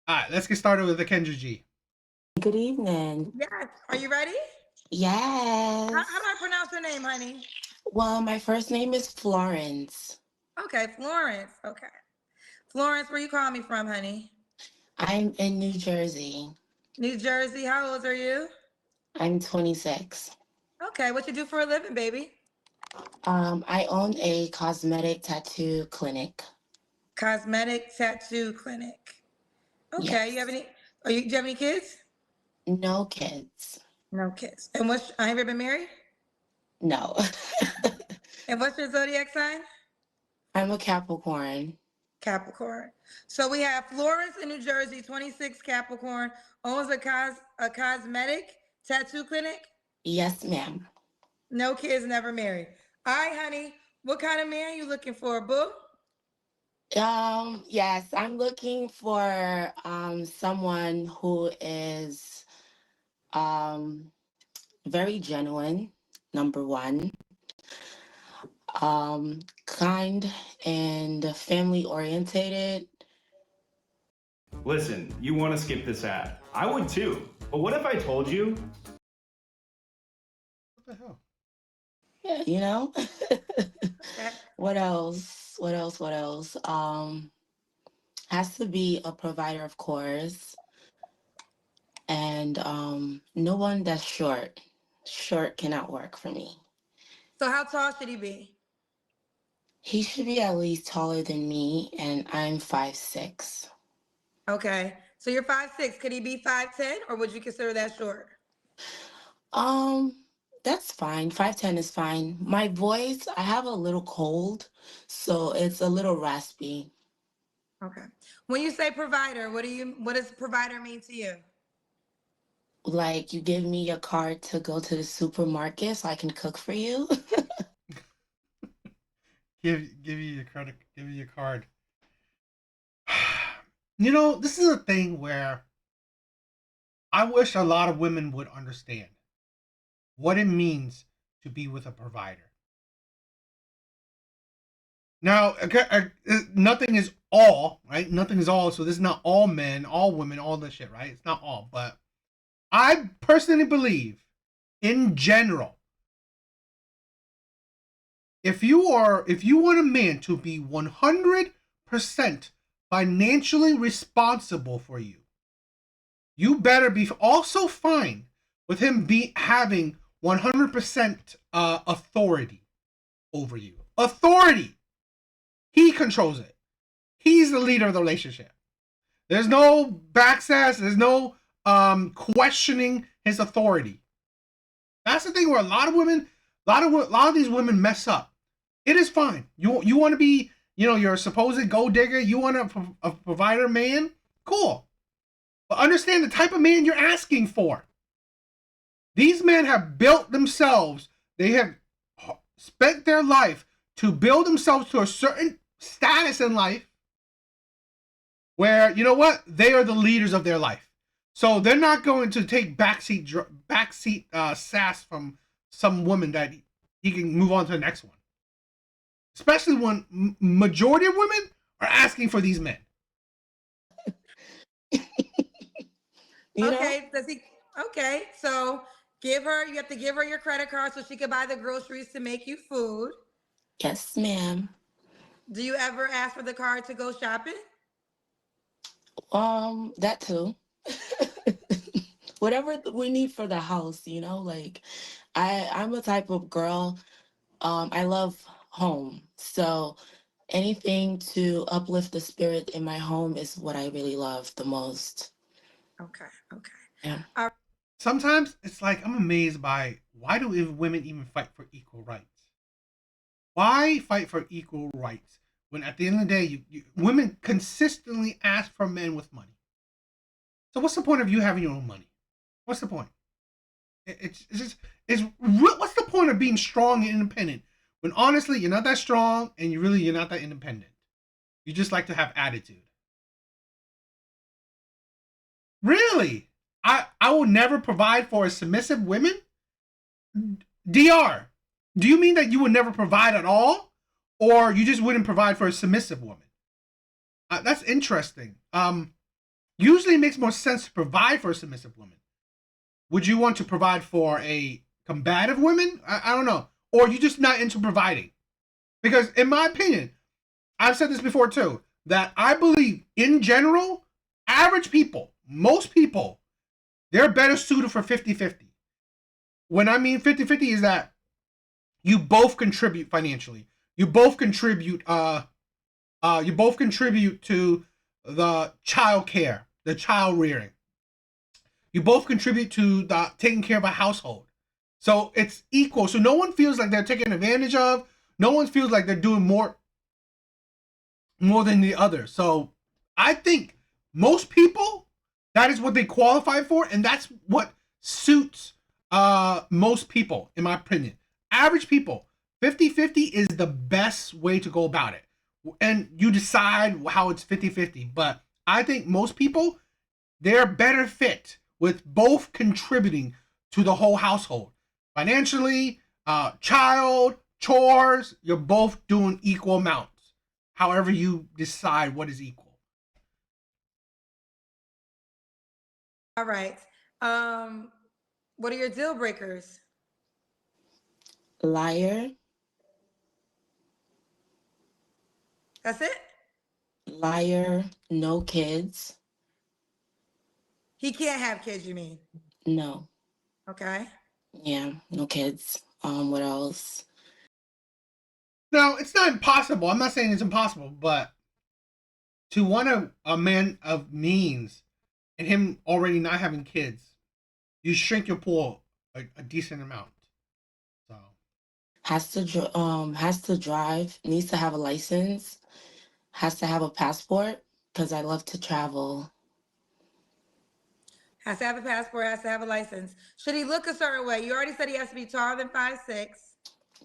All right, let's get started with the Kendra G. Good evening. Yes. Are you ready? How do Yes. I pronounce your name, honey? Well, my first name is Florence. Okay, Florence. Okay. Florence, where you call me from, honey? I'm in New Jersey. New Jersey. How old are you? I'm 26. Okay, what you do for a living, baby? I own a cosmetic tattoo clinic. Cosmetic tattoo clinic. Okay, you have Yes. any do you have any kids? No kids. No kids. And what's I have you ever been married? No. And what's your zodiac sign? I'm a Capricorn. Capricorn. So we have Florence in New Jersey, 26 Capricorn, owns a cosmetic tattoo clinic. Yes, ma'am. No kids, never married. All right, honey. What kind of man you looking for, boo? Yes, I'm looking for someone who is um very genuine, number one. Kind and family orientated. Listen, you want to skip this ad. I would too. But what if I told you? What the hell? Yeah, you know. Okay. What else? What else? What else? Has to be a provider, of course, and no one that's short. Short cannot work for me. So how tall should he be? He should be at least taller than me, and I'm 5'6". Okay. So you're 5'6". Could he be 5'10", or would you consider that short? Um, that's fine. 5'10" is fine. My voice, I have a little cold, so it's a little raspy. Okay. When you say provider, what does provider mean to you? Like you give me your card to go to the supermarket so I can cook for you. Give you your credit. Give you your card. You know, this is a thing where I wish a lot of women would understand what it means to be with a provider. Now, nothing is all right. Nothing is all. So this is not all men, all women, all this shit, right? It's not all, but I personally believe, in general, if you want a man to be 100% financially responsible for you, you better be also fine with him be having 100% authority over you. Authority. He controls it. He's the leader of the relationship. There's no backsass. There's no questioning his authority. That's the thing where a lot of women, a lot of these women mess up. It is fine. You want to be, your supposed gold digger. You want a provider man. Cool. But understand the type of man you're asking for. These men have built themselves. They have spent their life to build themselves to a certain status in life where, you know what, they are the leaders of their life. So they're not going to take backseat sass from some woman that he can move on to the next one. Especially when majority of women are asking for these men. You know? Okay. Does he? Okay. So you have to give her your credit card so she can buy the groceries to make you food. Yes, ma'am. Do you ever ask for the card to go shopping? That too. Whatever we need for the house, like I'm a type of girl. I love home. So anything to uplift the spirit in my home is what I really love the most. Okay. Okay. Yeah. All Sometimes it's like I'm amazed by why do women even fight for equal rights? Why fight for equal rights when at the end of the day, women consistently ask for men with money? So what's the point of you having your own money? What's the point? It's just what's the point of being strong and independent when honestly you're not that strong and you're not that independent. You just like to have attitude. Really? I will never provide for a submissive women? DR, do you mean that you would never provide at all? Or you just wouldn't provide for a submissive woman? That's interesting. usually it makes more sense to provide for a submissive woman. Would you want to provide for a combative woman? I don't know. Or you just not into providing? Because in my opinion, I've said this before too, that I believe in general, average people, most people, they're better suited for 50-50. When I mean 50-50 is that you both contribute financially. You both contribute to the child care, the child rearing. You both contribute to the taking care of a household. So it's equal. So no one feels like they're taken advantage of. No one feels like they're doing more than the other. So I think most people, that is what they qualify for, and that's what suits most people, in my opinion. Average people, 50-50 is the best way to go about it. And you decide how it's 50-50. But I think most people, they're better fit with both contributing to the whole household. Financially, child, chores, you're both doing equal amounts. However you decide what is equal. All right. What are your deal breakers? Liar, That's it? liar, no kids. He can't have kids, you mean? No. Okay. Yeah, no kids. What else? Now, it's not impossible. I'm not saying it's impossible, but to want a man of means and him already not having kids, you shrink your pool a decent amount. So Has to drive, needs to have a license, has to have a passport, because I love to travel. Has to have a passport, has to have a license. Should he look a certain way? You already said he has to be taller than 5'6".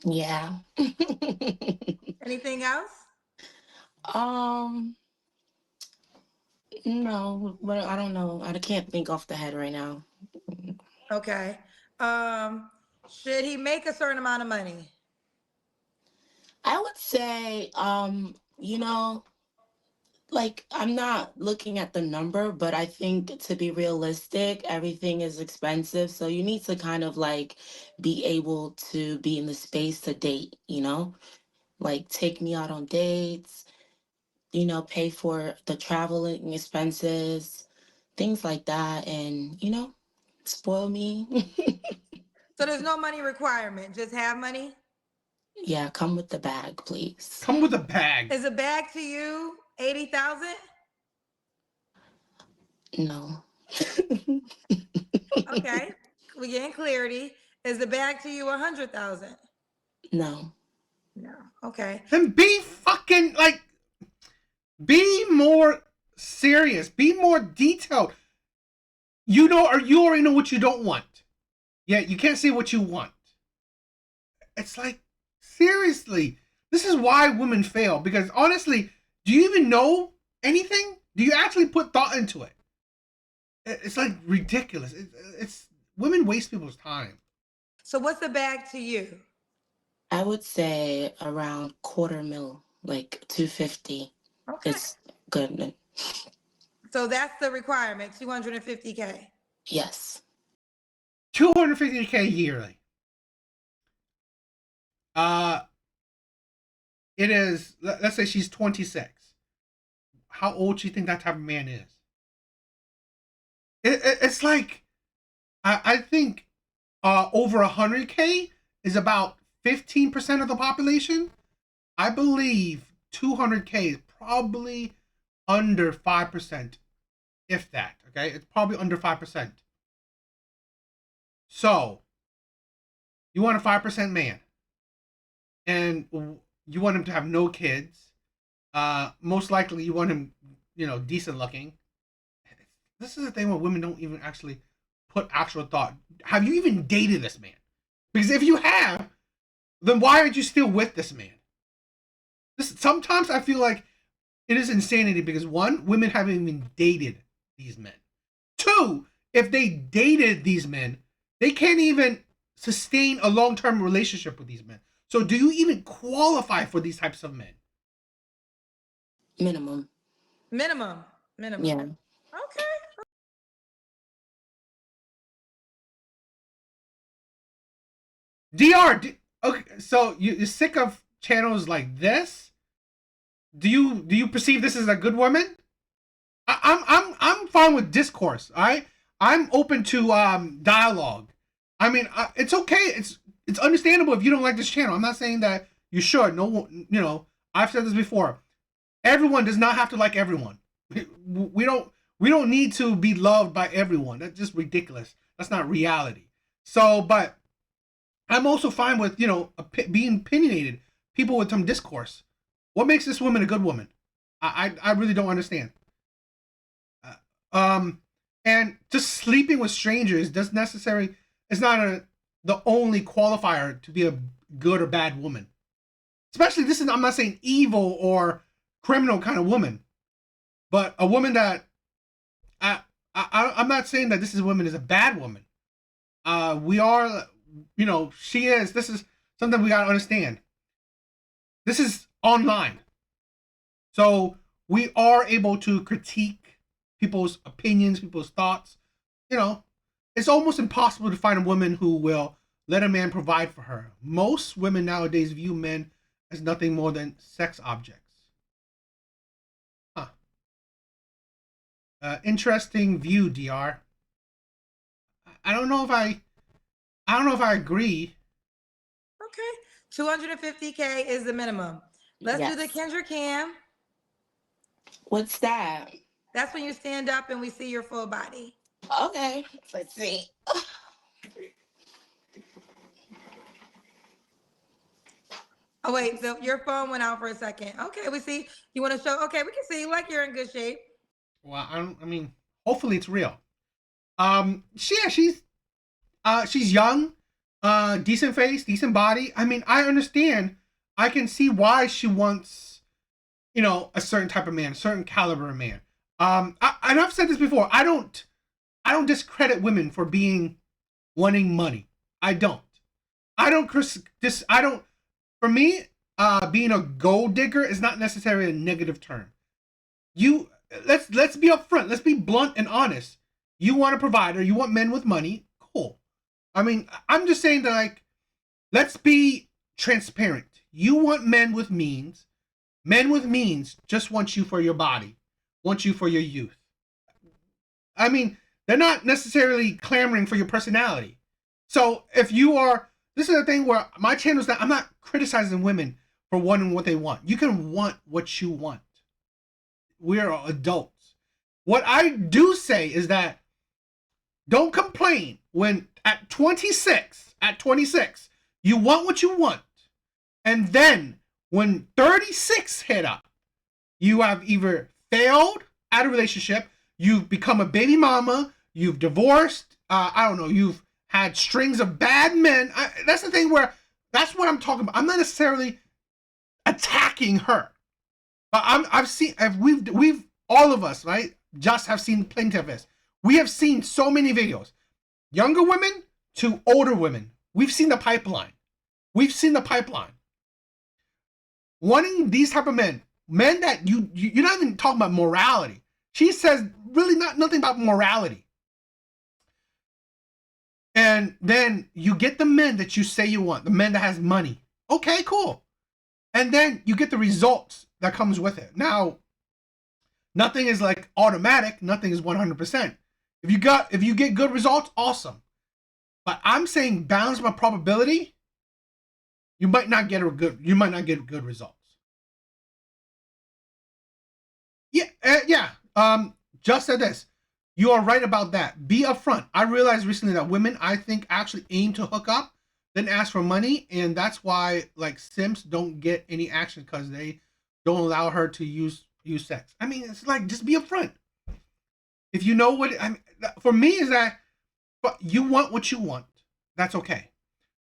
Yeah. Anything else? um, no, but I don't know. I can't think off the head right now. Okay. Should he make a certain amount of money? I would say, like I'm not looking at the number, but I think to be realistic, everything is expensive. So you need to kind of like be able to be in the space to date, like take me out on dates, pay for the traveling expenses, things like that, and, spoil me. So there's no money requirement, just have money? Yeah, come with the bag, please. come with a bag. Is a bag to you 80,000? No. Okay. We getting clarity. Is the bag to you 100,000? No. No. Okay. Then be fucking like, be more serious. Be more detailed. You know, or you already know what you don't want. Yeah, you can't say what you want. It's like, seriously, this is why women fail. Because honestly, do you even know anything? Do you actually put thought into it? It's like ridiculous. It's women waste people's time. So what's the bag to you? I would say around quarter mil, like 250. Okay. It's good. So that's the requirement, 250K. Yes. 250K yearly. It is. Let's say she's 26. How old do you think that type of man is? It's like, I think over 100K is about 15% of the population. I believe 200K is probably under 5%, if that. Okay, it's probably under 5%. So you want a 5% man, and you want him to have no kids. Most likely you want him, decent looking. This is the thing where women don't even actually put actual thought. Have you even dated this man? Because if you have, then why aren't you still with this man? Sometimes I feel like it is insanity because one, women haven't even dated these men. Two, if they dated these men, they can't even sustain a long-term relationship with these men. So do you even qualify for these types of men? Minimum. Minimum. Yeah. Okay. Okay, so you're sick of channels like this? Do you perceive this as a good woman? I'm fine with discourse. I'm open to dialogue. I mean, it's okay. It's understandable if you don't like this channel. I'm not saying that you should. No, I've said this before. Everyone does not have to like everyone. We don't we don't need to be loved by everyone. That's just ridiculous. That's not reality. So, but I'm also fine with being opinionated. People with some discourse. What makes this woman a good woman? I really don't understand. Uh, and just sleeping with strangers doesn't necessarily. It's not the only qualifier to be a good or bad woman. Especially this is. I'm not saying evil or criminal kind of woman, but a woman that I'm not saying that this is woman is a bad woman. We are, she is. This is something we gotta understand. This is online, so we are able to critique people's opinions, people's thoughts. It's almost impossible to find a woman who will let a man provide for her. Most women nowadays view men as nothing more than sex objects. Huh. Interesting view, Dr. I don't know if I agree. Okay. 250K is the minimum. Let's do the Yes. Kendra Cam. What's that? That's when you stand up and we see your full body. Okay, let's see. Oh, wait, your phone went out for a second. Okay, we see. You want to show? Okay, we can see like you're in good shape. Well, I mean, hopefully it's real. She's young, decent face, decent body. I mean, I understand. I can see why she wants, a certain type of man, a certain caliber of man. And I've said this before. I don't discredit women for wanting money. I don't. I don't. I don't. For me, being a gold digger is not necessarily a negative term. Let's be upfront. Let's be blunt and honest. You want a provider. You want men with money. Cool. I mean, I'm just saying that, like, let's be transparent. You want men with means. Men with means just want you for your body, want you for your youth. I mean, they're not necessarily clamoring for your personality. So if you are, this is the thing where my channel is that I'm not criticizing women for wanting what they want. You can want what you want. We're adults. What I do say is that don't complain when at 26, you want what you want. And then when 36 hit up, you have either failed at a relationship, you've become a baby mama, you've divorced, I don't know, you've had strings of bad men. That's the thing where, that's what I'm talking about. I'm not necessarily attacking her. But I've seen, we've all of us, right? Just have seen plenty of this. We have seen so many videos, younger women to older women. We've seen the pipeline. We've seen the pipeline. Wanting these type of men that you're not even talking about morality. She says really nothing about morality. And then you get the men that you say you want, the men that has money. Okay, cool. And then you get the results that comes with it. Now, nothing is like automatic. Nothing is 100%. If you get good results, awesome. But I'm saying balance by probability. You might not get good results. Yeah. Just said this. You are right about that. Be upfront. I realized recently that women, I think, actually aim to hook up, then ask for money, and that's why like simps don't get any action because they don't allow her to use sex. I mean, it's like just be upfront. If you know what I mean, for me is that you want what you want. That's okay.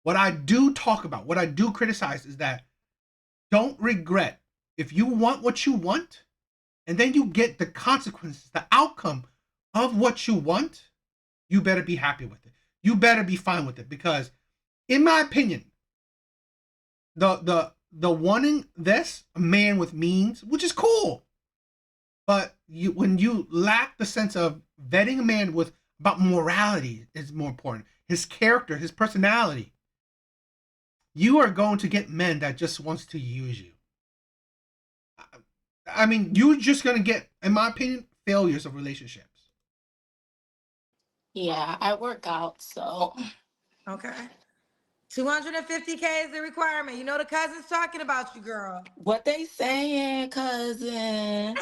What I do talk about, what I do criticize is that don't regret. If you want what you want, and then you get the consequences, the outcome of what you want, you better be happy with it. You better be fine with it because, in my opinion, the wanting this a man with means, which is cool, but when you lack the sense of vetting a man with about morality is more important. His character, his personality. you are going to get men that just wants to use you. I mean, you're just going to get, in my opinion, failures of relationships. Yeah, I work out, so Okay. 250K is the requirement. You know the cousin's talking about you, girl. what they saying, cousin?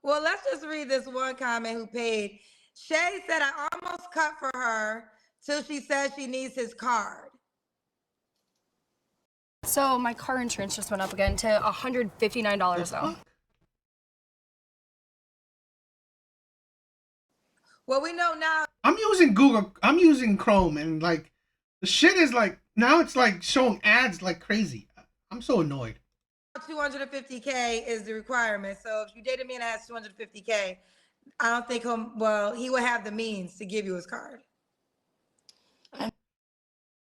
Well, let's just read this one comment who paid. Shay said, I almost cut for her till she says she needs his card. So my car insurance just went up again to $159 though. Fuck? Well, we know now. I'm using Google. I'm using Chrome, and like the shit is like now it's like showing ads like crazy. I'm so annoyed. 250K is the requirement. So if you dated me and has 250K, I don't think he would have the means to give you his card.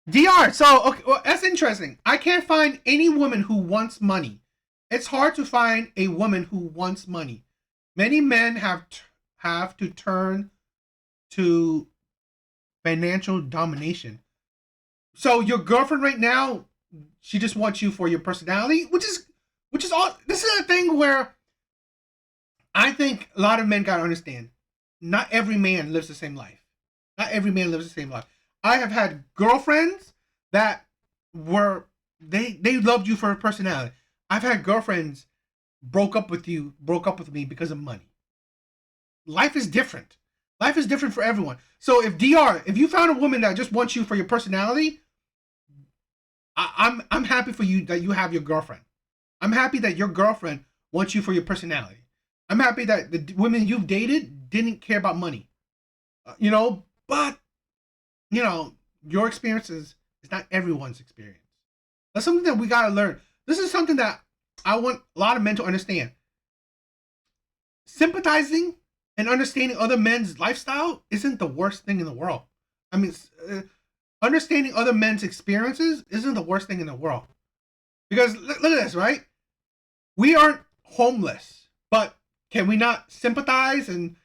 DR. So okay, well, that's interesting. I can't find any woman who wants money. It's hard to find a woman who wants money. Many men have to turn to financial domination. So your girlfriend right now, she just wants you for your personality, which is all. This is a thing where I think a lot of men gotta understand. Not every man lives the same life. Not every man lives the same life. I have had girlfriends that were they loved you for her personality. I've had girlfriends broke up with me because of money. Life is different. Life is different for everyone. So if you found a woman that just wants you for your personality, I'm happy for you that you have your girlfriend. I'm happy that your girlfriend wants you for your personality. I'm happy that the women you've dated didn't care about money. But your experience is not everyone's experience. That's something that we gotta learn. This is something that I want a lot of men to understand. Sympathizing and understanding other men's lifestyle isn't the worst thing in the world. I mean, understanding other men's experiences isn't the worst thing in the world. Because look at this, right? We aren't homeless, but can we not sympathize and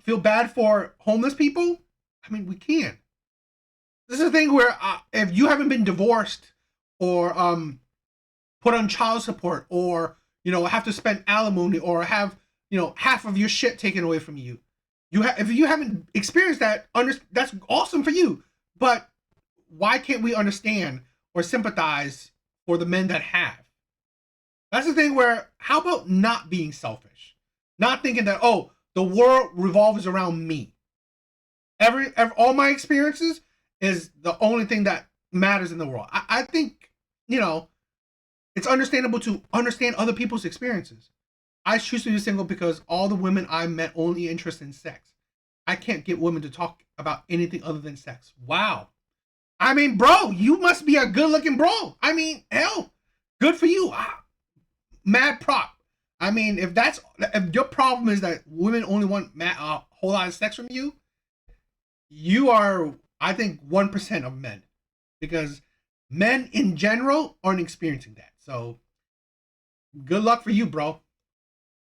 feel bad for homeless people? I mean, we can. This is a thing where if you haven't been divorced or put on child support or have to spend alimony or have half of your shit taken away from you, if you haven't experienced that, that's awesome for you. But why can't we understand or sympathize for the men that have? That's the thing where, how about not being selfish? Not thinking that, oh, the world revolves around me. All my experiences is the only thing that matters in the world. I think, it's understandable to understand other people's experiences. I choose to be single because all the women I met only interest in sex. I can't get women to talk about anything other than sex. Wow. I mean, bro, you must be a good looking bro. I mean, hell, good for you. Mad prop. I mean, if your problem is that women only want a whole lot of sex from you, you are, I think, 1% of men, because men in general aren't experiencing that. So, good luck for you, bro.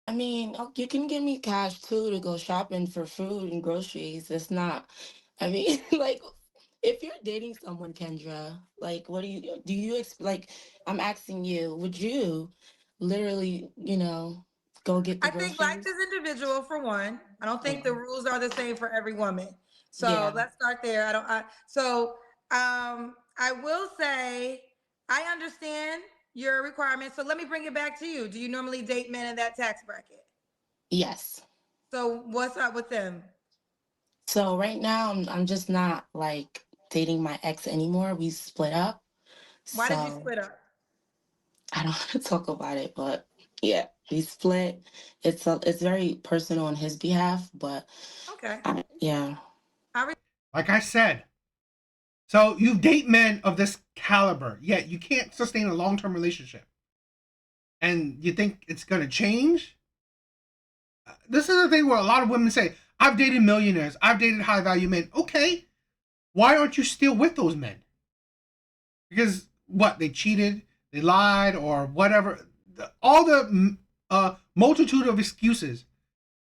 I mean, you can give me cash too to go shopping for food and groceries. It's not, I mean, like, if you're dating someone, Kendra, like, what like, I'm asking you, would you literally, go get the I think life groceries? is individual for one. I don't think the rules are the same for every woman. So Yeah. let's start there. I will say I understand your requirements. So let me bring it back to you. Do you normally date men in that tax bracket? Yes. So what's up with them? So right now, I'm just not like dating my ex anymore. We split up. Why did you So split up? I don't want to talk about it, but yeah, we split. It's very personal on his behalf, but Okay. yeah. Like I said, so you date men of this caliber, yet you can't sustain a long-term relationship. And you think it's going to change? This is the thing where a lot of women say, I've dated millionaires, I've dated high-value men. Okay, why aren't you still with those men? Because what? They cheated, they lied, or whatever. All the multitude of excuses.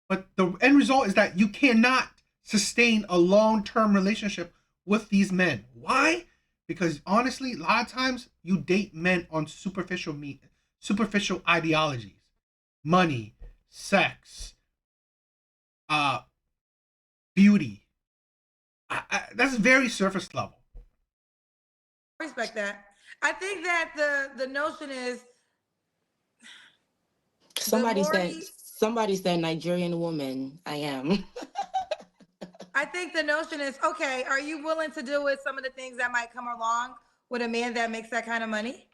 But the end result is that you cannot sustain a long-term relationship with these men. Why? Because honestly, a lot of times you date men on superficial ideologies, money, sex, uh, beauty. That's very surface level. I respect that. I think that the notion is the Somebody more said, he, somebody said Nigerian woman. I am. I think the notion is, okay, are you willing to deal with some of the things that might come along with a man that makes that kind of money?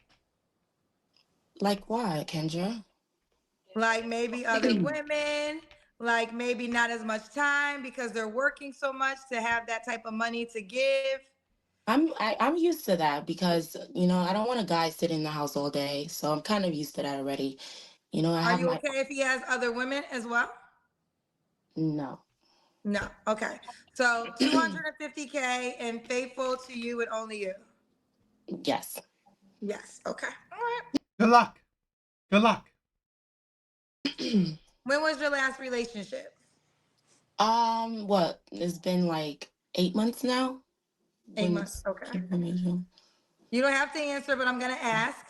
Like why, Kendra? Like maybe other women, like maybe not as much time because they're working so much to have that type of money to give. I'm used to that because I don't want a guy sitting in the house all day, so I'm kind of used to that already. I Are have you my okay if he has other women as well? no. No. Okay. So 250K and faithful to you and only you. Yes. Yes. Okay. All right. Good luck. Good luck. When was your last relationship? What? It's been like 8 months now. 8 months. Okay. Information. You don't have to answer, but I'm gonna ask.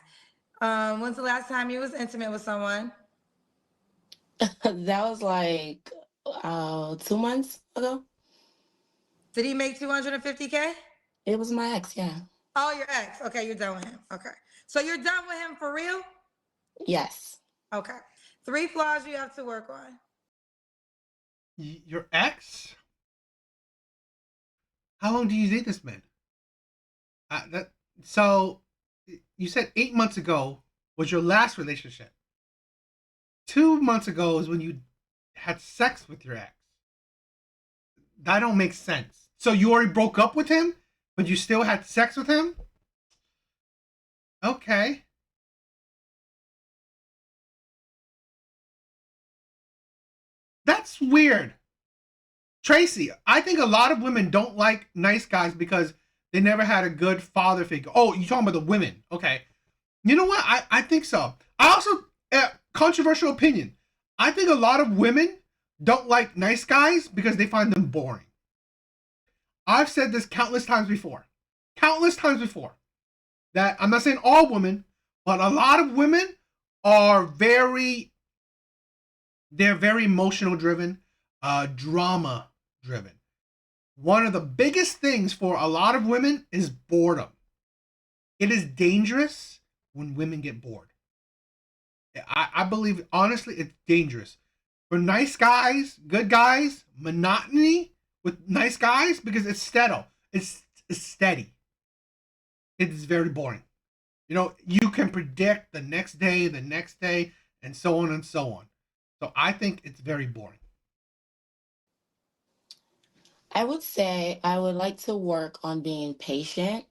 When's the last time you was intimate with someone? That was like 2 months ago. Did he make 250K? It was my ex, yeah. Oh, your ex. Okay, you're done with him. Okay. So you're done with him for real? Yes. Okay. 3 flaws you have to work on. Your ex? How long do you date this man? That so you said 8 months ago was your last relationship. 2 months ago is when you had sex with your ex. That don't make sense. So you already broke up with him, but you still had sex with him? Okay. That's weird. Tracy, I think a lot of women don't like nice guys because they never had a good father figure. Oh, you're talking about the women. Okay. You know what? I think so. I also, controversial opinion. I think a lot of women don't like nice guys because they find them boring. I've said this countless times before. Countless times before. That I'm not saying all women, but a lot of women are they're very emotional driven, drama driven. One of the biggest things for a lot of women is boredom. It is dangerous when women get bored. I believe, honestly, it's dangerous. For nice guys, good guys, monotony with nice guys, because it's steady. It's steady. It is very boring. You can predict the next day, and so on and so on. So I think it's very boring. I would say I would like to work on being patient.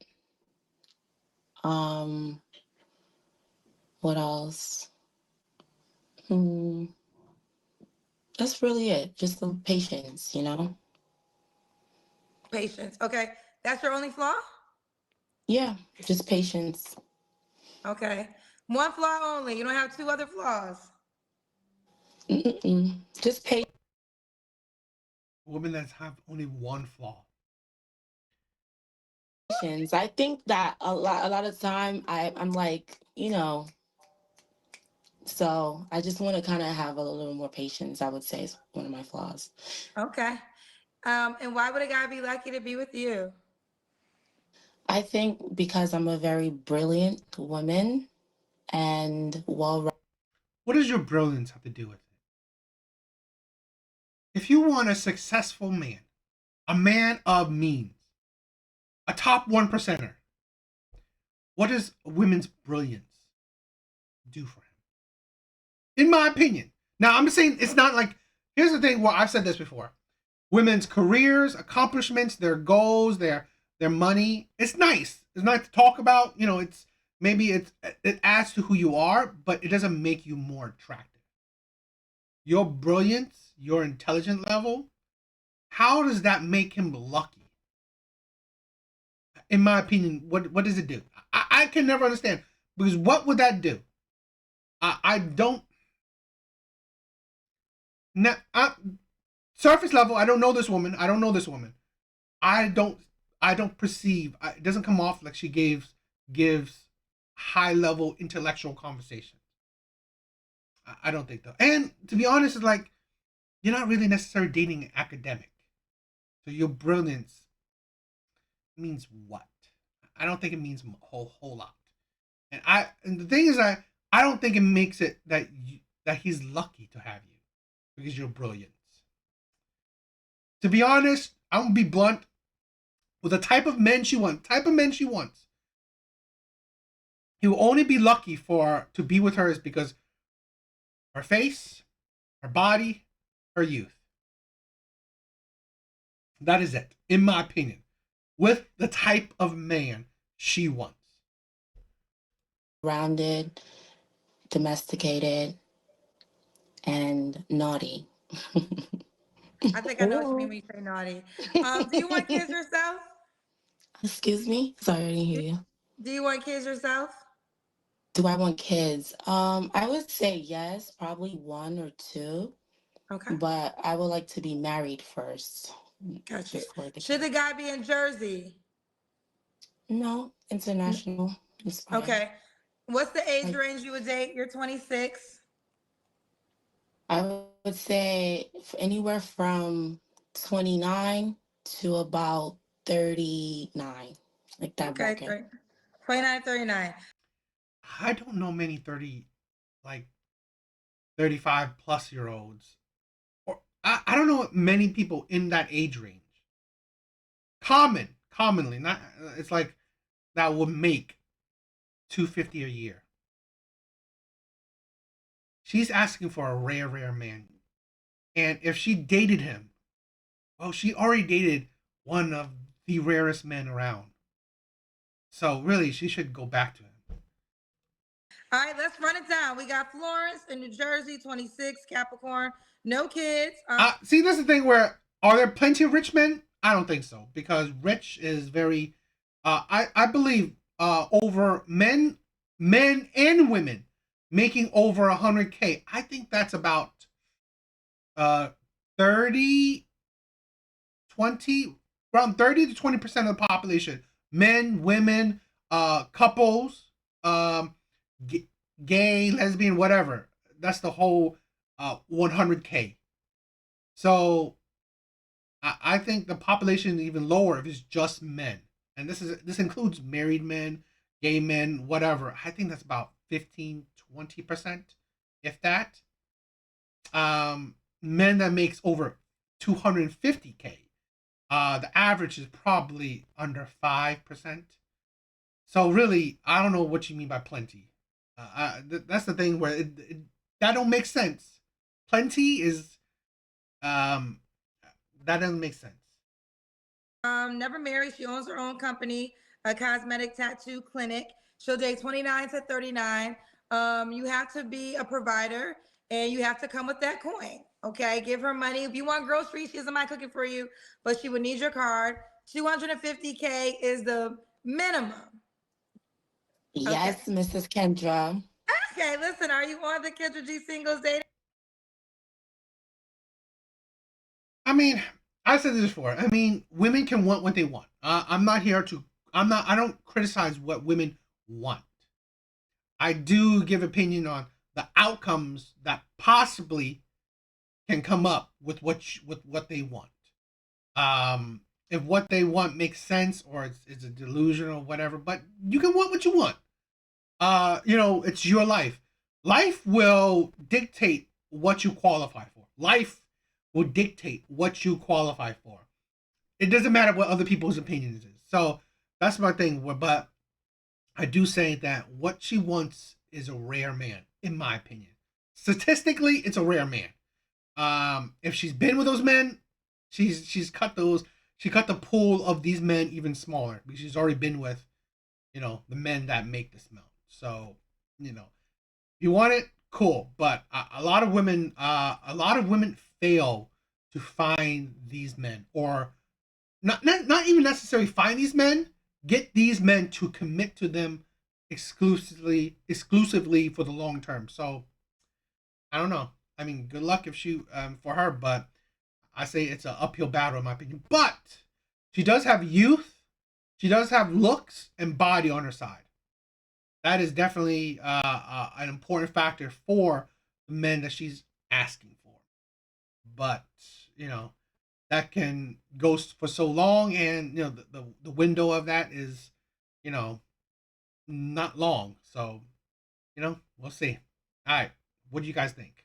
Um, what else? Hmm, that's really it. Just the patience. Patience. Okay. That's your only flaw? Yeah, just patience. Okay. One flaw only. You don't have 2 other flaws. Mm-mm. Just Women that have only one flaw. patience. I think that a lot of time I'm like, so I just want to kind of have a little more patience, I would say is one of my flaws. Okay. And why would a guy be lucky to be with you? I think because I'm a very brilliant woman and well. What does your brilliance have to do with it? If you want a successful man, a man of means, a top 1%er, what does women's brilliance do for him? In my opinion. Now, I'm saying it's not like, here's the thing, well, I've said this before. Women's careers, accomplishments, their goals, their money, it's nice. It's nice to talk about. It adds to who you are, but it doesn't make you more attractive. Your brilliance, your intelligent level, how does that make him lucky? In my opinion, what does it do? I can never understand, because what would that do? I don't. Now, surface level, I don't know this woman. I don't. I don't perceive. It doesn't come off like she gives high level intellectual conversation. I don't think though. And to be honest, it's like you're not really necessarily dating an academic. So your brilliance means what? I don't think it means a whole lot. And the thing is, I don't think it makes it that he's lucky to have you because you're brilliant. To be honest, I'm gonna be blunt. With the type of men she wants, he will only be lucky to be with her is because her face, her body, her youth. That is it, in my opinion. With the type of man she wants. Rounded, domesticated, and naughty. I think I know what you mean when you say naughty. Do you want kids yourself? Excuse me? Sorry, I didn't hear you. Do you want kids yourself? Do I want kids? I would say yes, probably one or two, Okay, but I would like to be married first got you. before the Should the kids. guy be in Jersey? No, international is fine. Okay. What's the age Like range you would date? You're 26. I would say anywhere from 29 to about 39, like that Okay, bracket. great. 29, 39. I don't know many 35 plus year olds. Or I don't know many people in that age range. Commonly, not it's like that would make 250 a year. She's asking for a rare man. And if she dated him, well, she already dated one of the rarest men around. So really, she should go back to him. All right, let's run it down. We got Florence in New Jersey, 26, Capricorn, no kids. See, that's the thing where are there plenty of rich men? I don't think so because rich is very. I believe over men and women making over 100K. I think that's about 30, 20, around 30 to 20% of the population. Men, women, couples, gay, lesbian, whatever. That's the whole 100K. So I think the population is even lower if it's just men, and this includes married men, gay men, whatever. I think that's about 15-20%, if that. Men that makes over 250K. The average is probably under 5%. So really, I don't know what you mean by plenty. That's the thing where that don't make sense. Plenty is that doesn't make sense. Never married. She owns her own company, a cosmetic tattoo clinic. She'll date 29 to 39. You have to be a provider and you have to come with that coin. Okay. Give her money. If you want groceries, she doesn't mind cooking for you, but she would need your card. 250K is the minimum. Okay. Yes, Mrs. Kendra. Okay. Listen, are you on the Kendra G Singles dating? I mean, I said this before. I mean, women can want what they want. I'm not here to. I'm not. I don't criticize what women want. I do give opinion on the outcomes that possibly can come up with what they want. If what they want makes sense or it's a delusion or whatever, but you can want what you want. It's your life. Life will dictate what you qualify for. Life will dictate what you qualify for. It doesn't matter what other people's opinions is. So that's my thing. But I do say that what she wants is a rare man, in my opinion. Statistically, it's a rare man. If she's been with those men, she's cut those. She cut the pool of these men even smaller because she's already been with, the men that make the smell. So, if you want it, cool. But a lot of women fail to find these men, or not even necessarily find these men. Get these men to commit to them exclusively for the long term. So, I don't know. I mean, good luck if she for her, but I say it's an uphill battle in my opinion. But she does have youth, She does have looks and body on her side. That is definitely an important factor for the men that she's asking for. But you know that can go for so long, and you know the window of that is, you know, not long. So you know we'll see. All right, what do you guys think?